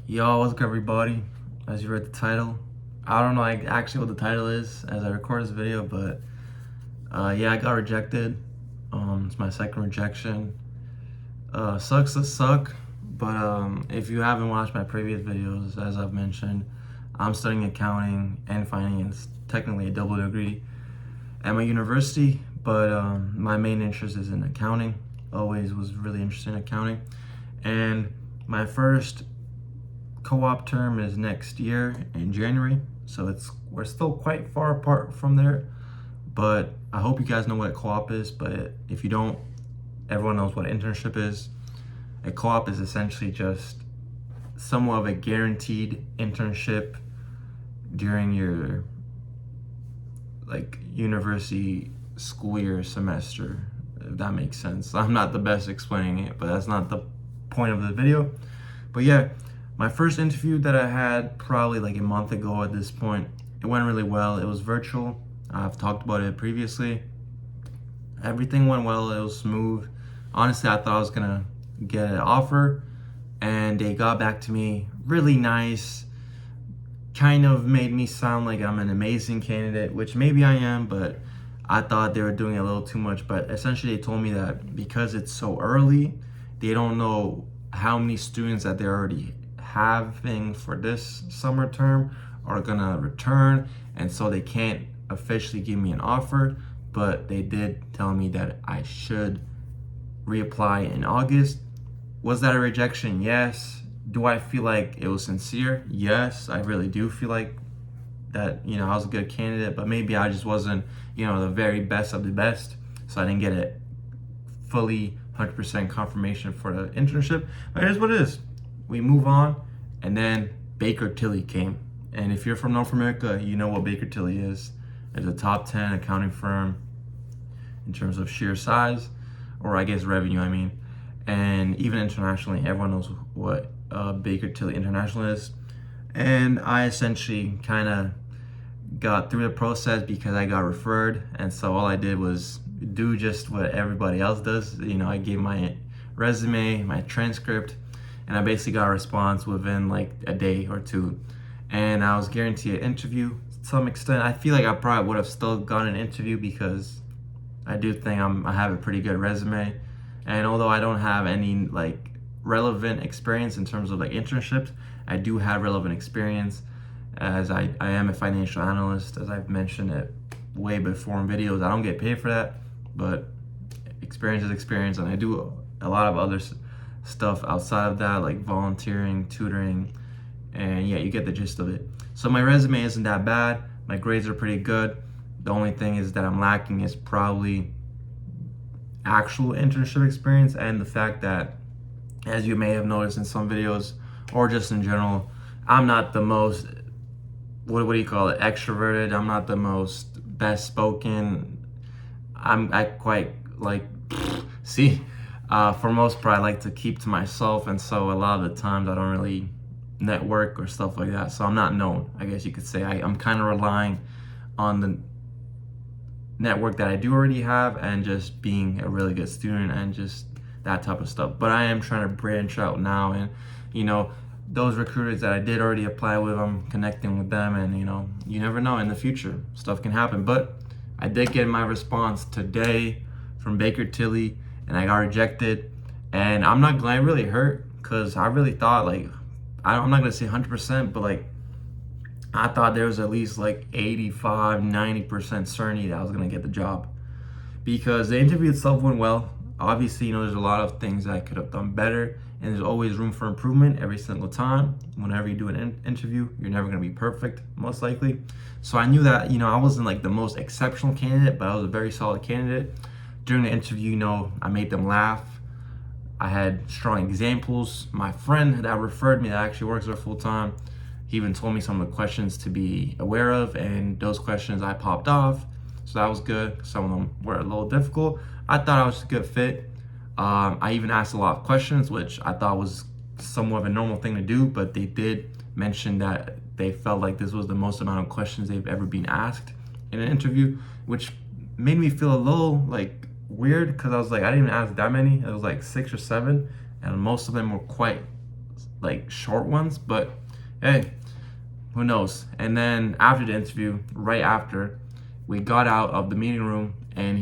Yo, what's good, everybody? As you read the title, I don't know actually what the title is as I record this video, but yeah, I got rejected. It's my second rejection. Sucks to suck, but if you haven't watched my previous videos, as I've mentioned, I'm studying accounting and finance, technically a double degree at my university, but my main interest is in accounting. Always was really interested in accounting, and my first co-op term is next year in January, so we're still quite far apart from there. But I hope you guys know what co-op is. But if you don't, everyone knows what internship is. A co-op is essentially just somewhat of a guaranteed internship during your university school year semester, if that makes sense. I'm not the best explaining it, but that's not the point of the video. But yeah, my first interview that I had probably like a month ago at this point, it went really well. It was virtual. I've talked about it previously. Everything went well. It was smooth. Honestly, I thought I was gonna get an offer, and they got back to me really nice. Kind of made me sound like I'm an amazing candidate, which maybe I am, but I thought they were doing a little too much. But essentially, they told me that because it's so early, they don't know how many students that they're already having for this summer term are gonna return, and so they can't officially give me an offer, but they did tell me that I should reapply in August. Was that a rejection? Yes. Do I feel like it was sincere? Yes, I really do feel like that, I was a good candidate, but maybe I just wasn't, the very best of the best, so I didn't get it fully 100% confirmation for the internship. But here's what it is. We move on, and then Baker Tilly came. And if you're from North America, you know what Baker Tilly is. It's a top 10 accounting firm in terms of sheer size, or I guess revenue, I mean. And even internationally, everyone knows what Baker Tilly International is. And I essentially kind of got through the process because I got referred. And so all I did was do just what everybody else does. I gave my resume, my transcript, and I basically got a response within like a day or two. And I was guaranteed an interview to some extent. I feel like I probably would have still gotten an interview because I do think I have a pretty good resume. And although I don't have any like relevant experience in terms of like internships, I do have relevant experience as I am a financial analyst, as I've mentioned it way before in videos. I don't get paid for that, but experience is experience, and I do a lot of other stuff outside of that, like volunteering, tutoring, and yeah, you get the gist of it. So my resume isn't that bad. My grades are pretty good. The only thing is that I'm lacking is probably actual internship experience, and the fact that, as you may have noticed in some videos or just in general, I'm not the most, what do you call it, extroverted. I'm not the most best spoken. I quite like, for most part, I like to keep to myself, and so a lot of the times I don't really network or stuff like that. So I'm not known, I guess you could say. I'm kind of relying on the network that I do already have and just being a really good student and just that type of stuff. But I am trying to branch out now, and those recruiters that I did already apply with, I'm connecting with them, and you never know, in the future stuff can happen. But I did get my response today from Baker Tilly, and I got rejected, and I'm not glad. It really hurt because I really thought, like, I'm not gonna say 100%, but like I thought there was at least like 85-90% certainty that I was gonna get the job, because the interview itself went well. Obviously, there's a lot of things that I could have done better, and there's always room for improvement every single time. Whenever you do an interview, you're never gonna be perfect, most likely. So I knew that, I wasn't like the most exceptional candidate, but I was a very solid candidate. During the interview, I made them laugh. I had strong examples. My friend that referred me, that actually works there full time, he even told me some of the questions to be aware of, and those questions I popped off. So that was good. Some of them were a little difficult. I thought I was a good fit. I even asked a lot of questions, which I thought was somewhat of a normal thing to do, but they did mention that they felt like this was the most amount of questions they've ever been asked in an interview, which made me feel a little like weird, because I was like, I didn't even ask that many. It was like 6 or 7, and most of them were quite like short ones, but hey, who knows? And then after the interview, right after, we got out of the meeting room, and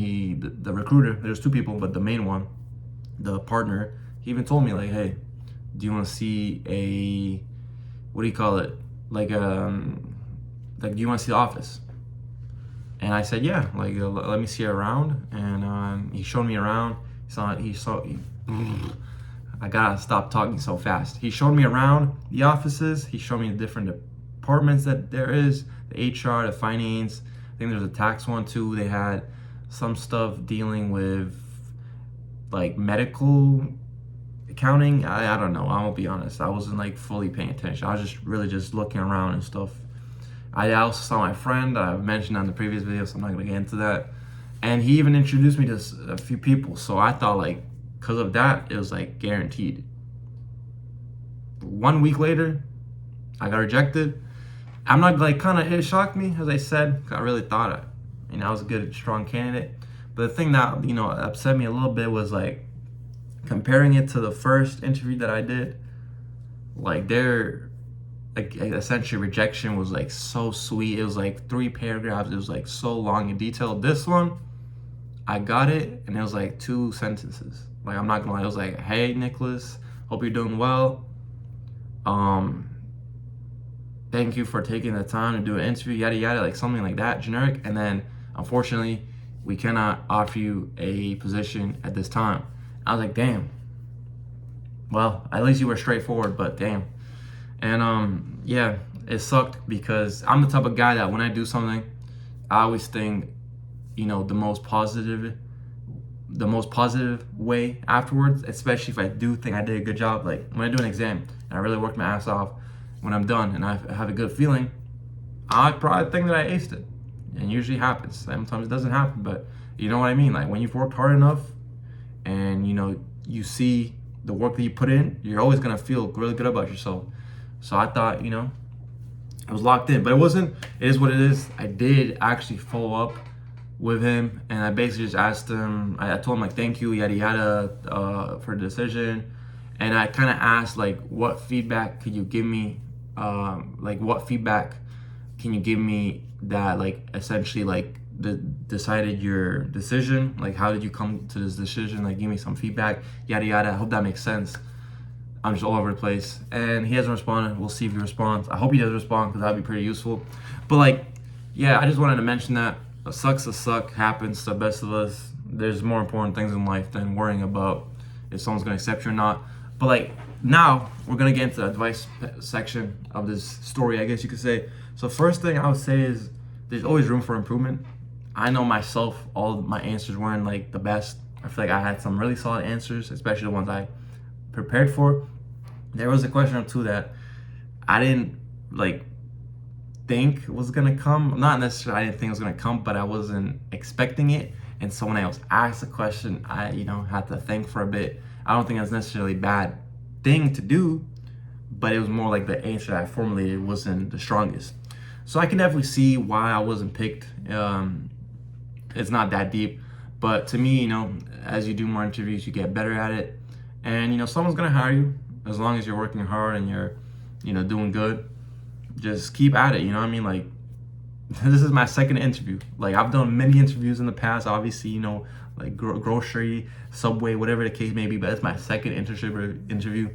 the recruiter, there's two people, but the main one, the partner, he even told me like, hey, do you want to see a, what do you call it? Like do you want to see the office? And I said, yeah, like let me see it around. And he showed me around. I gotta stop talking so fast. He showed me around the offices. He showed me the different departments that there is, the HR, the finance. I think there's a tax one too. They had some stuff dealing with like medical accounting. I don't know. I won't be honest. I wasn't like fully paying attention. I was just really just looking around and stuff. I also saw my friend. I've mentioned on the previous video, so I'm not gonna get into that. And he even introduced me to a few people. So I thought like, because of that, it was like guaranteed. 1 week later, I got rejected. I'm not like it shocked me, as I said, 'cause I really thought I was a good, strong candidate. But the thing that, upset me a little bit was like comparing it to the first interview that I did, like their like essentially rejection was like so sweet. It was like 3 paragraphs. It was like so long and detailed. This one, I got it, and it was like 2 sentences. Like, I'm not gonna lie, it was like, hey Nicholas, hope you're doing well. Thank you for taking the time to do an interview, yada yada, like something like that, generic. And then unfortunately, we cannot offer you a position at this time. I was like, damn. Well, at least you were straightforward, but damn. And yeah, it sucked because I'm the type of guy that when I do something, I always think, the most positive way afterwards, especially if I do think I did a good job. Like when I do an exam and I really worked my ass off, when I'm done and I have a good feeling, I probably think that I aced it. And usually happens. Sometimes it doesn't happen, but you know what I mean? Like when you've worked hard enough and you see the work that you put in, you're always gonna feel really good about yourself. So I thought, I was locked in, but it wasn't. It is what it is. I did actually follow up with him, and I basically just asked him. I told him like, thank you, yada yada, for the decision, and I kind of asked like, what feedback could you give me? What feedback can you give me that like essentially like decided your decision? Like, how did you come to this decision? Like, give me some feedback, yada yada. I hope that makes sense. I'm just all over the place, and he hasn't responded. We'll see if he responds. I hope he does respond because that'd be pretty useful. But like, yeah, I just wanted to mention that. A suck's a suck, happens to the best of us. There's more important things in life than worrying about if someone's gonna accept you or not. But like, now we're gonna get into the advice section of this story, I guess you could say. So first thing I would say is there's always room for improvement. I know myself, all my answers weren't like the best. I feel like I had some really solid answers, especially the ones I prepared for. There was a question or two that I didn't like think was gonna come. Not necessarily I didn't think it was gonna come, but I wasn't expecting it. And so when I was asked a question, I had to think for a bit. I don't think that's necessarily a bad thing to do, but it was more like the answer I formulated wasn't the strongest. So I can definitely see why I wasn't picked. It's not that deep, but to me, as you do more interviews, you get better at it, and someone's gonna hire you as long as you're working hard and you're doing good. Just keep at it. You know what I mean? Like, this is my second interview. Like, I've done many interviews in the past, obviously, like grocery, Subway, whatever the case may be, but it's my second internship interview.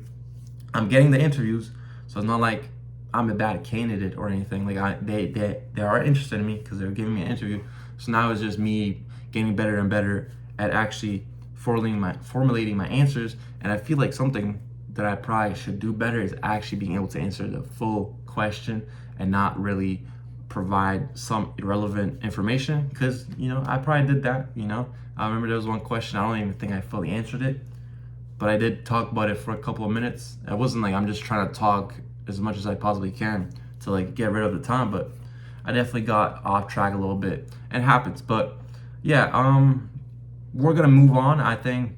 I'm getting the interviews, so it's not like I'm a bad candidate or anything. Like, they are interested in me because they're giving me an interview. So now it's just me getting better and better at actually formulating my answers. And I feel like something that I probably should do better is actually being able to answer the full question and not really provide some irrelevant information, because I probably did that. I remember there was one question, I don't even think I fully answered it, but I did talk about it for a couple of minutes. It wasn't like I'm just trying to talk as much as I possibly can to like get rid of the time, but I definitely got off track a little bit. It happens. But yeah, we're gonna move on. I think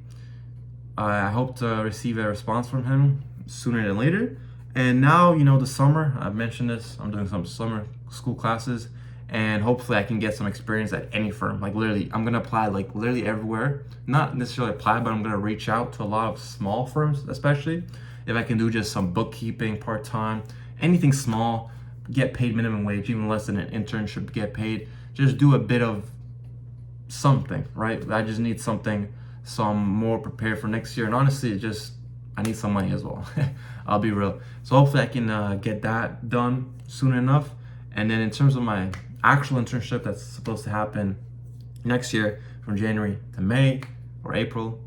I hope to receive a response from him sooner than later. And now, the summer, I've mentioned this, I'm doing some summer school classes, and hopefully I can get some experience at any firm. Like literally, I'm gonna apply like literally everywhere. Not necessarily apply, but I'm gonna reach out to a lot of small firms, especially, if I can do just some bookkeeping part-time, anything small, get paid minimum wage, even less than an internship to get paid, just do a bit of something, right? I just need something so I'm more prepared for next year. And honestly, I need some money as well. I'll be real. So hopefully I can get that done soon enough. And then in terms of my actual internship that's supposed to happen next year from January to May or April,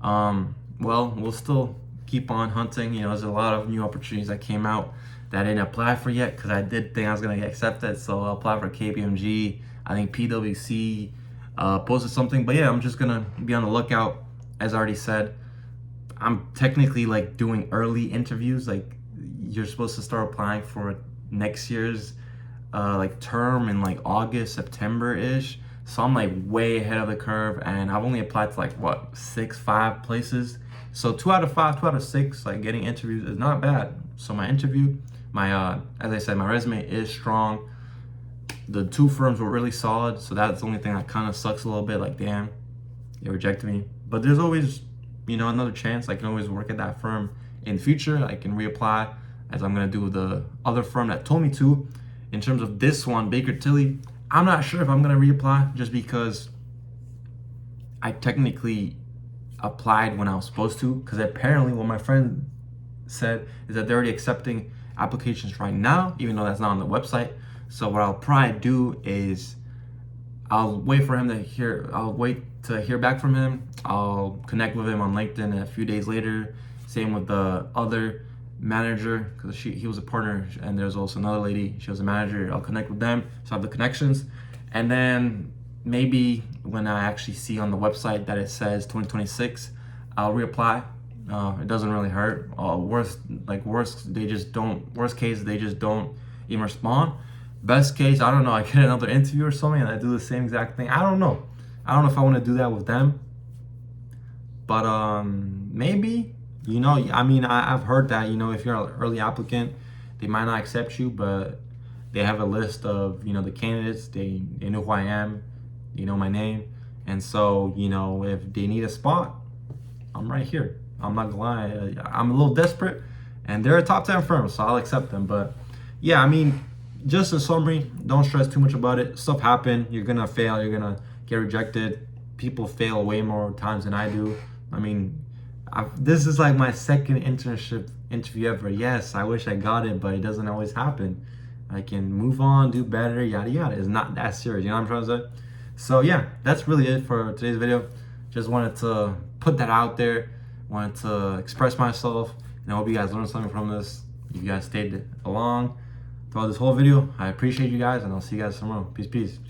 well, we'll still keep on hunting. You know, there's a lot of new opportunities that came out that I didn't apply for yet because I did think I was gonna get accepted. So I'll apply for KPMG. I think PwC posted something, but yeah, I'm just gonna be on the lookout. As I already said, I'm technically like doing early interviews. Like you're supposed to start applying for next year's like term in like August, September-ish. So I'm like way ahead of the curve, and I've only applied to like what, 5 places. So 2 out of 5, 2 out of 6, like getting interviews is not bad. So my interview, as I said, my resume is strong. The 2 firms were really solid, so that's the only thing that kind of sucks a little bit. Like, damn, they rejected me. But there's always, you know, another chance. I can always work at that firm in the future. I can reapply, as I'm gonna do with the other firm that told me to. In terms of this one, Baker Tilly, I'm not sure if I'm gonna reapply just because I technically applied when I was supposed to. Because apparently, what my friend said is that they're already accepting applications right now, even though that's not on the website. So what I'll probably do is I'll wait for him to hear. I'll wait to hear back from him. I'll connect with him on LinkedIn a few days later. Same with the other manager, because he was a partner, and there's also another lady. She was a manager. I'll connect with them, so I have the connections, and then maybe when I actually see on the website that it says 2026, I'll reapply. It doesn't really hurt. Worst case, they just don't even respond. Best case, I don't know, I get another interview or something and I do the same exact thing. I don't know if I want to do that with them, but maybe, you know, I mean, I've heard that, you know, if you're an early applicant, they might not accept you, but they have a list of, you know, the candidates. They know who I am, they know my name, and so, you know, if they need a spot, I'm right here. I'm not gonna lie, I'm a little desperate, and they're a top 10 firm, so I'll accept them. But yeah, I mean, just in summary, don't stress too much about it. Stuff happen. You're gonna fail. You're gonna get rejected. People fail way more times than I do. I mean, this is like my second internship interview ever. Yes, I wish I got it, but it doesn't always happen. I can move on, do better, yada yada. It's not that serious. You know what I'm trying to say? So yeah, that's really it for today's video. Just wanted to put that out there. Wanted to express myself, and I hope you guys learned something from this. If you guys stayed along throughout this whole video, I appreciate you guys, and I'll see you guys tomorrow. Peace.